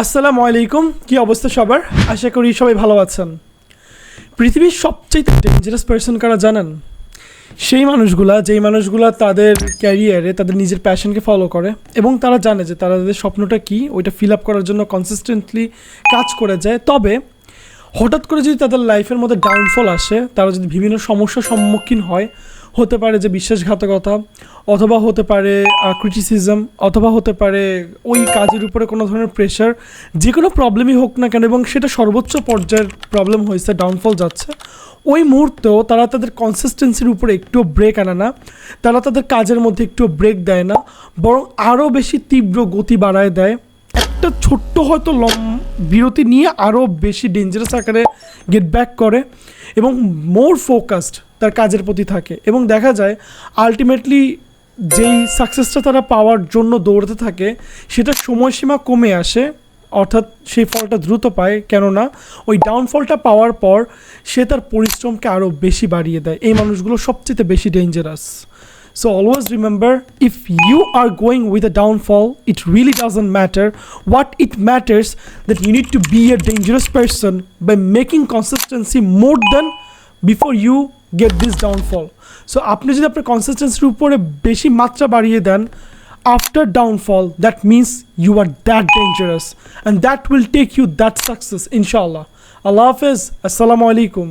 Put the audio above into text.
আসসালামু আলাইকুম, কি অবস্থা সবার? আশা করি সবাই ভালো আছেন। পৃথিবীর সবচেয়ে ডেঞ্জারাস পার্সন কারা জানেন? সেই মানুষগুলা যেই মানুষগুলা তাদের ক্যারিয়ারে তাদের নিজের প্যাশনকে ফলো করে এবং তারা জানে যে তাদের স্বপ্নটা কী, ওইটা ফিল আপ করার জন্য কনসিস্টেন্টলি কাজ করে যায়। তবে হঠাৎ করে যদি তাদের লাইফের মধ্যে ডাউনফল আসে, তারা যদি বিভিন্ন সমস্যার সম্মুখীন হয়, হতে পারে যে বিশ্বাসঘাতকতা, অথবা হতে পারে ক্রিটিসিজম, অথবা হতে পারে ওই কাজের উপরে কোনো ধরনের প্রেশার, যে কোনো প্রবলেমই হোক না কেন এবং সেটা সর্বোচ্চ পর্যায়ের প্রবলেম হয়েছে, ডাউনফল যাচ্ছে, ওই মুহূর্তেও তারা তাদের কনসিস্টেন্সির উপরে একটুও ব্রেক আনে না, তারা তাদের কাজের মধ্যে একটুও ব্রেক দেয় না, বরং আরও বেশি তীব্র গতি বাড়ায় দেয়। একটা ছোট্ট হয়তো বিরতি নিয়ে আরও বেশি ডেঞ্জারাস আকারে গেট ব্যাক করে এবং মোর ফোকাসড তার কাজের প্রতি থাকে এবং দেখা যায় আলটিমেটলি যেই সাকসেসটা তারা পাওয়ার জন্য দৌড়াতে থাকে সেটার সময়সীমা কমে আসে, অর্থাৎ সেই ফলটা দ্রুত পায়। কেননা ওই ডাউনফলটা পাওয়ার পর সে তার পরিশ্রমকে আরও বেশি বাড়িয়ে দেয়। এই মানুষগুলো সবচেয়ে বেশি dangerous. So always remember, if you are going with a downfall, it really doesn't matter. What it matters that you need to be a dangerous person by making consistency more than before you get this downfall. So আপনি যদি আপনার কনসিস্টেন্সির উপরে বেশি মাত্রা বাড়িয়ে দেন after downfall, that means you are that dangerous and that will take you that success, inshallah. Allah Hafiz. Assalamu alaikum.